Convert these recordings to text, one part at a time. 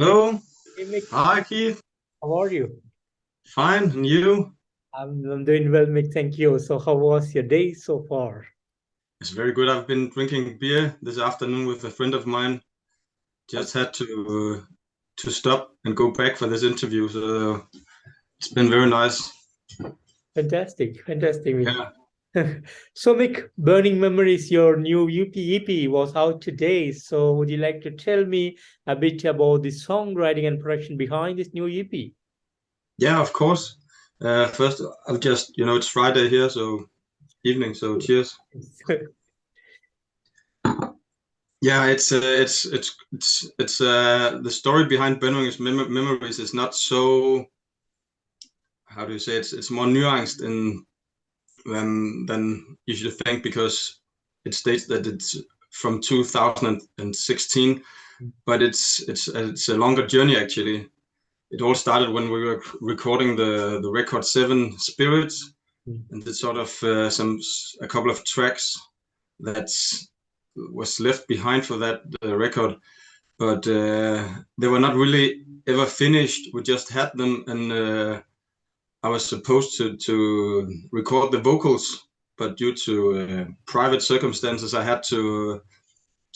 Hello. Hey, Mik, Hi, Keith. how are you? Fine. And you? I'm doing well, Mik. Thank you. So, how was your day so far? It's very good. I've been drinking beer this afternoon with a friend of mine. Just had to stop and go back for this interview. So it's been very nice. Fantastic, fantastic, Mik. Yeah. So, Mik, Burning Memories, your new EP was out today. So, would you like to tell me a bit about the songwriting and production behind this new EP? Yeah, of course. First, I'll just, it's Friday here, so evening. So cheers. Yeah, it's the story behind Burning Memories is not so, how do you say, it's more nuanced than you should think, because it states that it's from 2016, but it's a longer journey actually. It all started when we were recording the record Seven Spirits, and it's sort of a couple of tracks that was left behind for that record, but they were not really ever finished. We just had them, and I was supposed to record the vocals, but due to private circumstances, I had to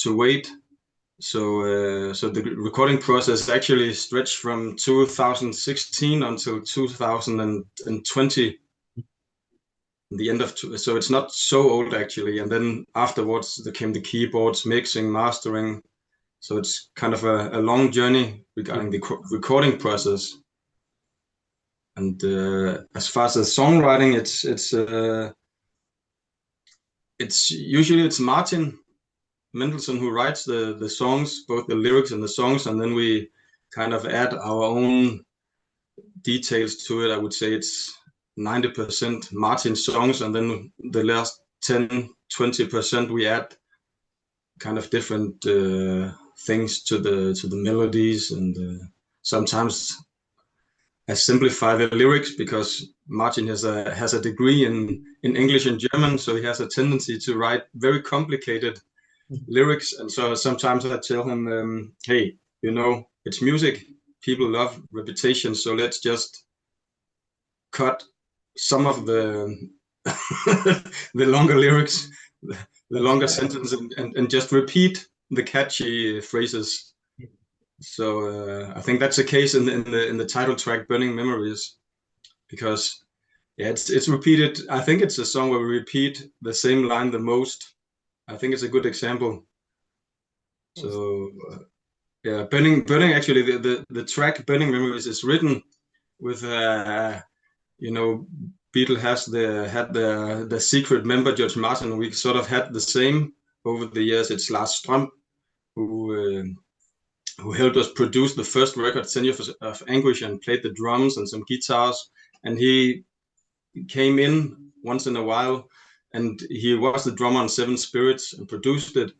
wait. So the recording process actually stretched from 2016 until 2020, the end of so it's not so old actually. And then afterwards there came the keyboards, mixing, mastering. So it's kind of a long journey regarding the recording process. And as far as the songwriting, it's usually it's Martin Mendelsohn who writes the songs, both the lyrics and the songs, and then we kind of add our own details to it. I would say it's 90% Martin songs, and then the last 10-20% we add kind of different things to the melodies, and sometimes I simplify the lyrics because Martin has a degree in English and German, so he has a tendency to write very complicated lyrics. And so sometimes I tell him, hey, it's music. People love repetition, so let's just cut some of the the longer lyrics, the longer sentence, and just repeat the catchy phrases. So I think that's the case in the title track "Burning Memories," because yeah, it's repeated. I think it's a song where we repeat the same line the most. I think it's a good example. So yeah, burning. Actually, the track "Burning Memories" is written with Beatle had the secret member George Martin. We sort of had the same over the years. It's Lars Strøm who helped us produce the first record, 10 Years of Anguish, and played the drums and some guitars. And he came in once in a while, and he was the drummer on Seven Spirits and produced it,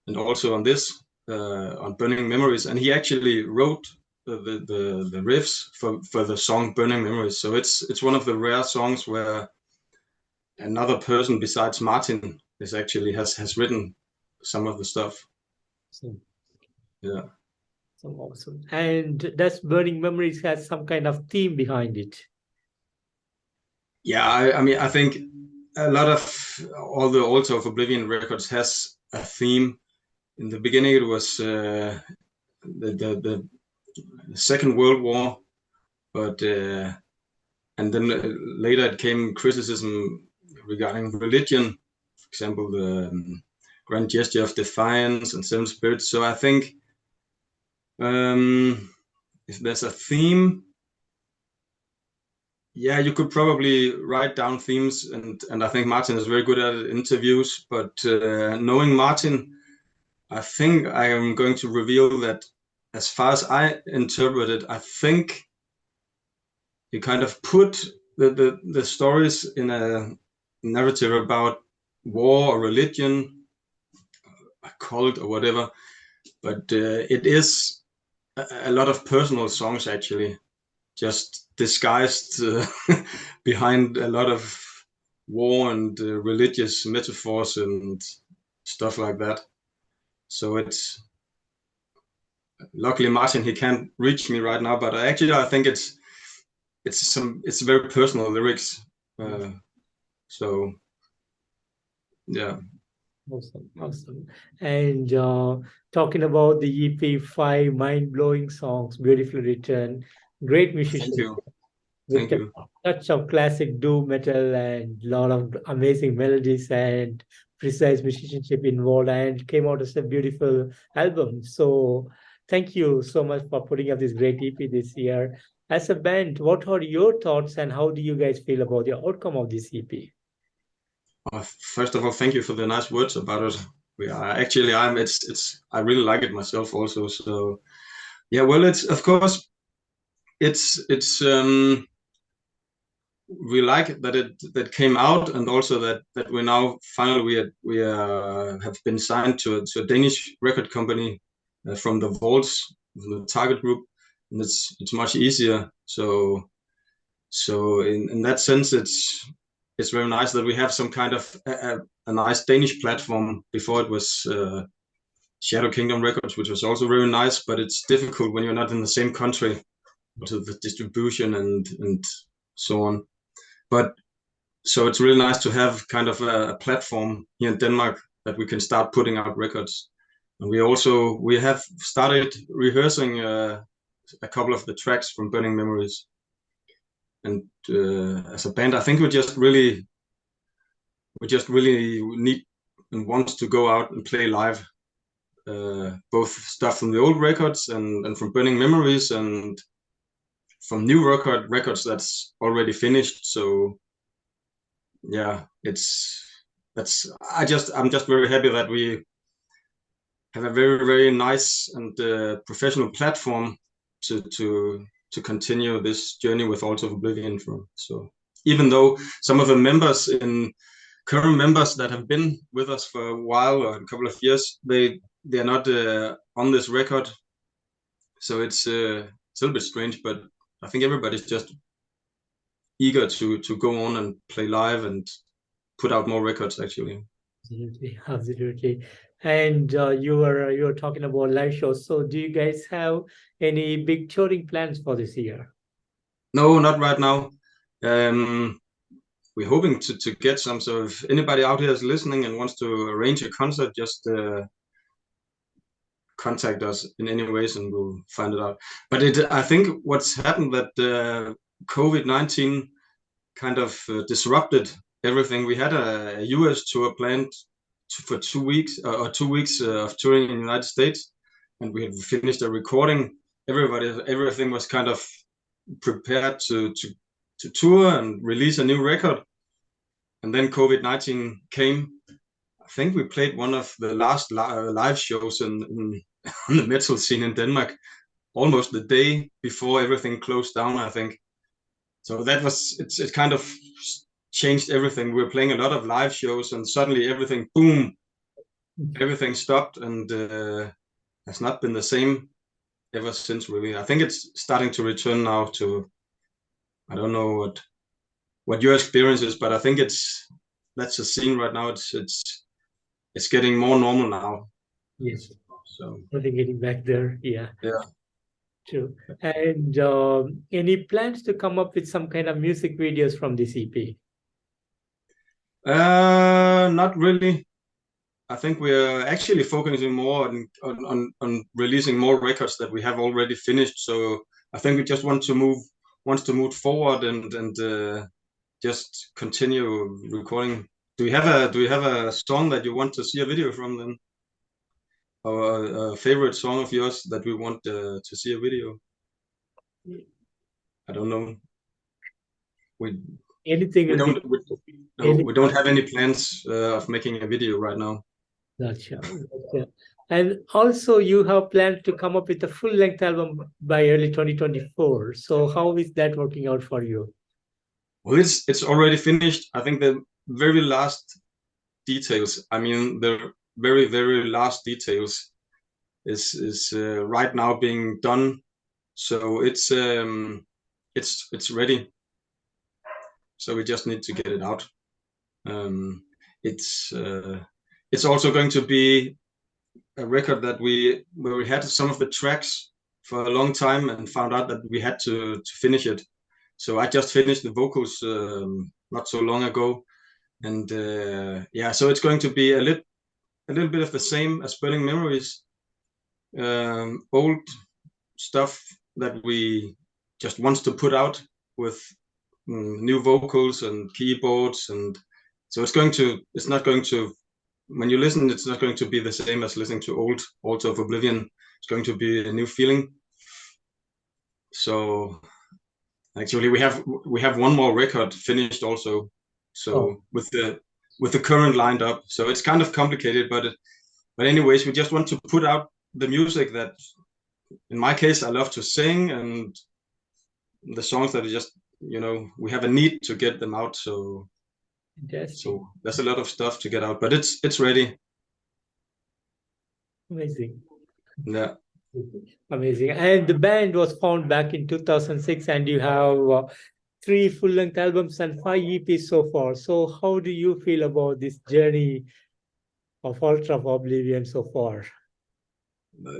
and also on this, on Burning Memories. And he actually wrote the riffs for the song Burning Memories. So it's one of the rare songs where another person besides Martin has written some of the stuff. Yeah. So awesome. And does Burning Memories has some kind of theme behind it? Yeah, I mean, I think a lot of all the Altar of Oblivion records has a theme. In the beginning, it was the Second World War, but and then later it came criticism regarding religion, for example, the Grand Gesture of Defiance and Seven Spirits. So I think if there's a theme, yeah, you could probably write down themes, and I think Martin is very good at it, interviews. But knowing Martin, I think I am going to reveal that as far as I interpret it, I think you kind of put the stories in a narrative about war or religion, a cult or whatever. But it is a lot of personal songs actually, just disguised behind a lot of war and religious metaphors and stuff like that. So luckily Martin, he can't reach me right now, but actually I think it's very personal lyrics. So yeah. Awesome. And talking about the EP, 5 mind-blowing songs, beautifully written, great Thank musician you. with Thank a you. touch of classic doom metal and a lot of amazing melodies and precise musicianship involved, and came out as a beautiful album. So thank you so much for putting up this great EP this year. As a band, what are your thoughts and how do you guys feel about the outcome of this EP? First of all, thank you for the nice words about it. Actually, I really like it myself also. So yeah, well, it's of course it's we like that that came out, and also that we now finally have been signed to a Danish record company from the Vaults, from the Target Group, and it's much easier. So in that sense, it's very nice that we have some kind of a nice Danish platform. Before it was Shadow Kingdom Records, which was also very nice, but it's difficult when you're not in the same country, to the distribution and so on. But so it's really nice to have kind of a platform here in Denmark that we can start putting out records. And we have started rehearsing a couple of the tracks from Burning Memories. And as a band, I think we just really need and want to go out and play live, both stuff from the old records and from Burning Memories, and from new records that's already finished. So yeah, I'm just very happy that we have a very nice and professional platform to continue this journey with Altar of Oblivion from. So even though some of the current members that have been with us for a while or a couple of years, they're not on this record, so it's a little bit strange, but I think everybody's just eager to go on and play live and put out more records, actually. Absolutely. And you were talking about live shows. So do you guys have any big touring plans for this year? No, not right now. We're hoping to get some. So if anybody out here is listening and wants to arrange a concert, just contact us in any ways and we'll find it out. But I think what's happened that COVID-19 kind of disrupted everything. We had a US tour planned for 2 weeks or 2 weeks of touring in the United States, and we had finished a recording. Everything was kind of prepared to tour and release a new record. And then COVID-19 came. I think we played one of the last live shows in the metal scene in Denmark almost the day before everything closed down, I think. So it kind of changed everything. We were playing a lot of live shows, and suddenly everything, boom, everything stopped, and has not been the same ever since, really. I think it's starting to return now to, I don't know what your experience is, but I think that's the scene right now. It's getting more normal now. Yes. So I think getting back there. Yeah. Yeah. True. And any plans to come up with some kind of music videos from this EP? Not really. I think we're actually focusing more on releasing more records that we have already finished. So I think we just want to move forward and just continue recording. Do you have a song that you want to see a video from then? Or a favorite song of yours that we want to see a video? I don't know. Anything We will don't be. we don't have any plans of making a video right now. Gotcha. And also you have planned to come up with a full-length album by early 2024. So how is that working out for you? Well, it's already finished. I think the very last details, I mean the very last details is right now being done. So it's ready. So we just need to get it out. It's also going to be a record that where we had some of the tracks for a long time and found out that we had to finish it. So I just finished the vocals not so long ago, and yeah, so it's going to be a little bit of the same as Burning Memories, old stuff that we just wants to put out with new vocals and keyboards, and so it's not going to, when you listen, it's not going to be the same as listening to old Altar of Oblivion. It's going to be a new feeling. So actually we have one more record finished also, so with the current lined up, so it's kind of complicated, but anyways, we just want to put out the music that, in my case, I love to sing, and the songs that are just, we have a need to get them out, so there's a lot of stuff to get out, but it's ready. Amazing. Yeah. Amazing. And the band was found back in 2006, and you have 3 full-length albums and 5 EPs so far. So how do you feel about this journey of Altar of Oblivion so far?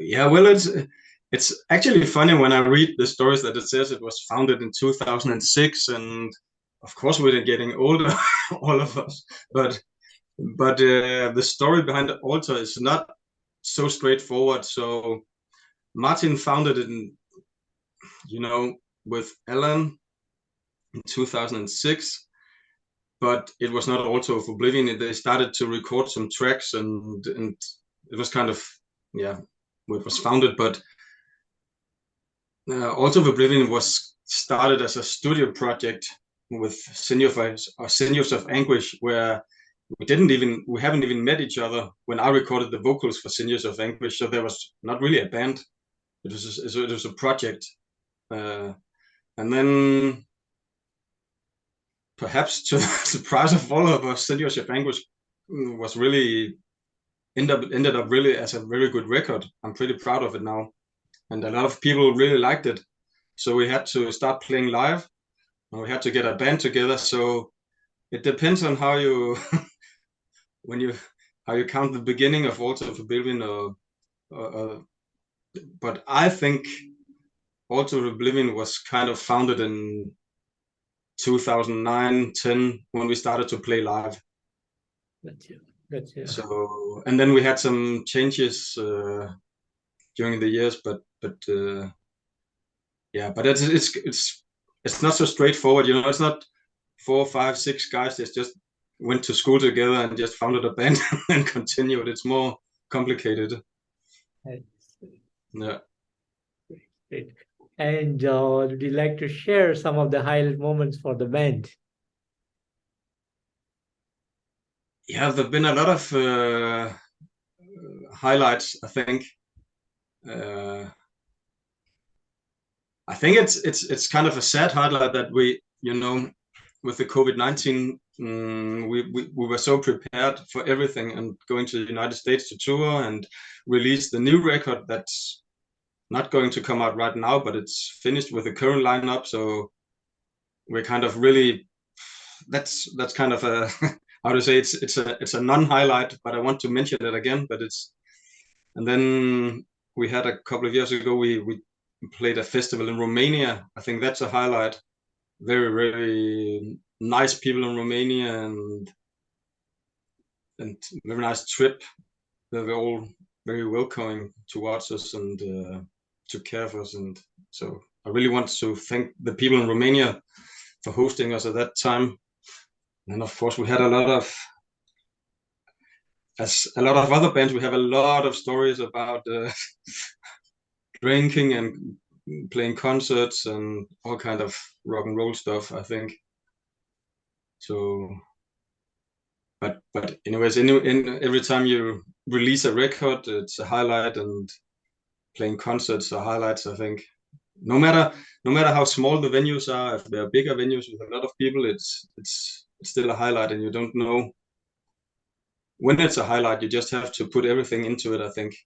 Yeah, well, it's actually funny when I read the stories that it says it was founded in 2006, and of course we're getting older, all of us. But the story behind the Altar is not so straightforward. So Martin founded it with Allan in 2006, but it was not Altar of Oblivion. They started to record some tracks, and it was kind of, yeah, it was founded, but Altar of Oblivion was started as a studio project with Sinews of Anguish, where we haven't even met each other when I recorded the vocals for Sinews of Anguish, so there was not really a band. It was a project, and then perhaps to the surprise of all of us, Sinews of Anguish was really ended up really as a very good record. I'm pretty proud of it now, and a lot of people really liked it. So we had to start playing live, and we had to get a band together. So it depends on how you how you count the beginning of Altar of Oblivion, but I think Altar of Oblivion was kind of founded in 2009-10 when we started to play live. Gotcha. So, and then we had some changes during the years, but yeah, but it's not so straightforward. It's not 4, 5, 6 guys that just went to school together and just founded a band and continued. It's more complicated. Yeah. Great. And would you like to share some of the highlight moments for the band? Yeah, there've been a lot of highlights, I think. I think it's kind of a sad highlight that we, with the COVID-19, we were so prepared for everything and going to the United States to tour and release the new record that's not going to come out right now, but it's finished with the current lineup. So we're kind of really, that's kind of a how to say, it's a non-highlight, but I want to mention it again. But and then we had a couple of years ago, we played a festival in Romania. I think that's a highlight. Very, very nice people in Romania, and very nice trip. They were all very welcoming towards us and took care of us, and so I really want to thank the people in Romania for hosting us at that time. And of course, we had a lot of other bands. We have a lot of stories about drinking and playing concerts and all kind of rock and roll stuff, I think. So, but anyways, every time you release a record, it's a highlight, and playing concerts are highlights, I think. No matter how small the venues are, if they're bigger venues with a lot of people, it's still a highlight, and you don't know when it's a highlight. You just have to put everything into it, I think.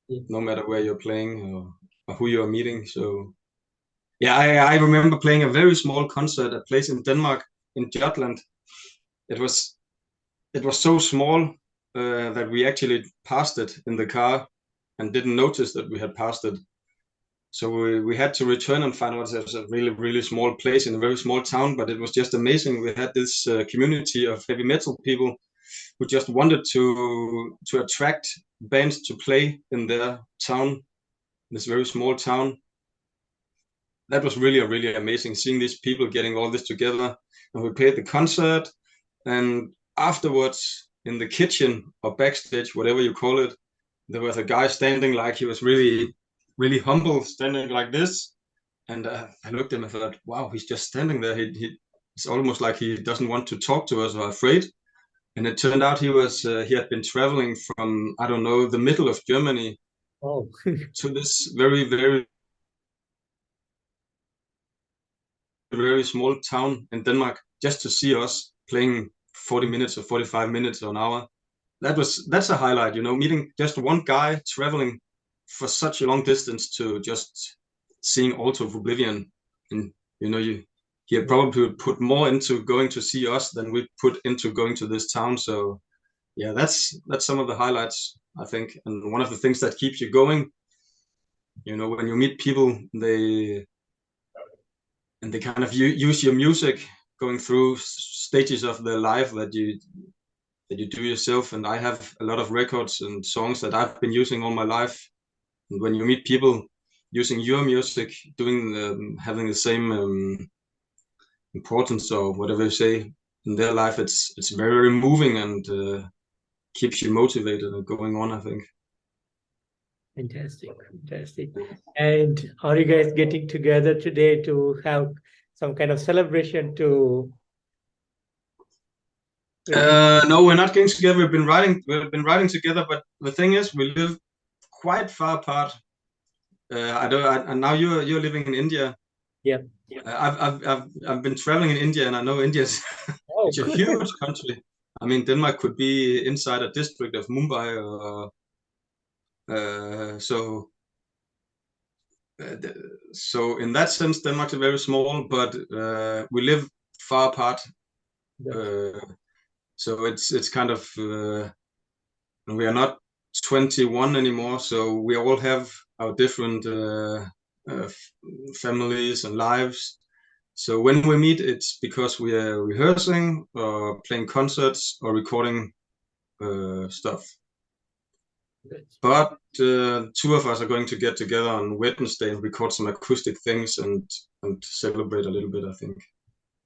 No matter where you're playing or who you're meeting. So yeah, I remember playing a very small concert at a place in Denmark, in Jutland. It was so small that we actually passed it in the car and didn't notice that we had passed it. So we had to return and find out it was a really, really small place in a very small town, but it was just amazing. We had this community of heavy metal people who just wanted to attract bands to play in their town, this very small town. That was really, really amazing, seeing these people getting all this together. And we played the concert, and afterwards in the kitchen or backstage, whatever you call it, there was a guy standing like he was really, really humble, standing like this. And I looked at him and thought, wow, he's just standing there. It's almost like he doesn't want to talk to us or afraid. And it turned out he had been traveling from, I don't know, the middle of Germany to this very, very, very small town in Denmark just to see us playing 40 minutes or 45 minutes or an hour. That's a highlight, meeting just one guy traveling for such a long distance to just seeing Altar of Oblivion. And he had probably put more into going to see us than we put into going to this town. So yeah, that's some of the highlights, I think. And one of the things that keeps you going, when you meet people, they kind of use your music going through stages of their life that you do yourself. And I have a lot of records and songs that I've been using all my life. And when you meet people using your music, having the same importance or whatever you say in their life, it's very, very moving and keeps you motivated and going on, I think. Fantastic. And are you guys getting together today to have some kind of celebration to? No, we're not getting together. We've been writing together, but the thing is, we live quite far apart. And now you're living in India. Yeah. I've been traveling in India, and I know India's it's a huge country. I mean, Denmark could be inside a district of Mumbai, or so in that sense, Denmark's very small, but we live far apart. So it's kind of we are not 21 anymore, so we all have our different families and lives. So when we meet, it's because we are rehearsing or playing concerts or recording stuff. But two of us are going to get together on Wednesday and record some acoustic things and celebrate a little bit, I think.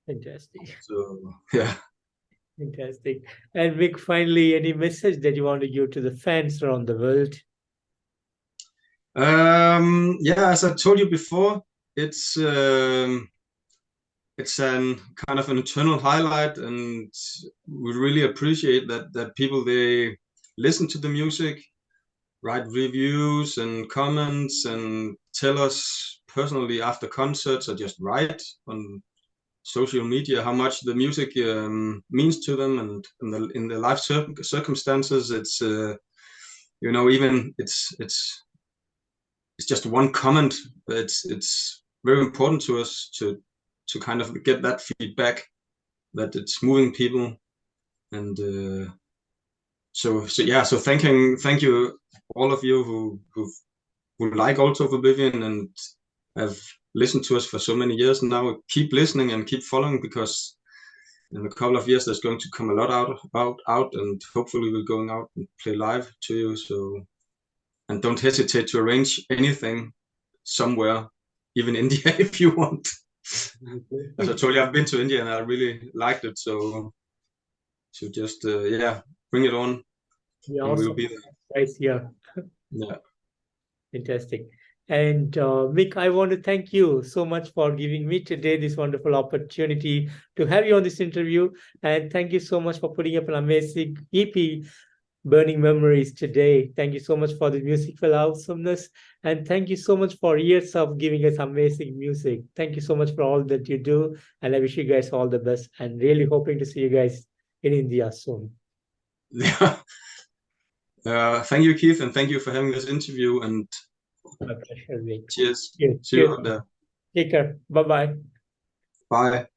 Fantastic. So yeah. Fantastic. And Mik, finally, any message that you want to give to the fans around the world? Yeah, as I told you before, it's an kind of an internal highlight, and we really appreciate that people, they listen to the music, write reviews and comments, and tell us personally after concerts, or just write on social media how much the music means to them, and in the life circumstances. It's even it's just one comment, but it's very important to us to kind of get that feedback that it's moving people. And so thank you all of you who like Altar of Oblivion and have listened to us for so many years now. Keep listening and keep following, because in a couple of years there's going to come a lot out, and hopefully we're going out and play live to you. So, and don't hesitate to arrange anything somewhere, even India, if you want. As I told you, I've been to India and I really liked it. So just bring it on. Yeah, and awesome. We'll be there. Guys here. Yeah. Fantastic. And Mik, I want to thank you so much for giving me today this wonderful opportunity to have you on this interview. And thank you so much for putting up an amazing EP, Burning Memories, today. Thank you so much for the musical awesomeness. And thank you so much for years of giving us amazing music. Thank you so much for all that you do. And I wish you guys all the best, and really hoping to see you guys in India soon. Yeah. Thank you, Keith, and thank you for having this interview. And my pleasure, Mik. cheers. Cheers. See you out there. Take care. Bye-bye. Bye.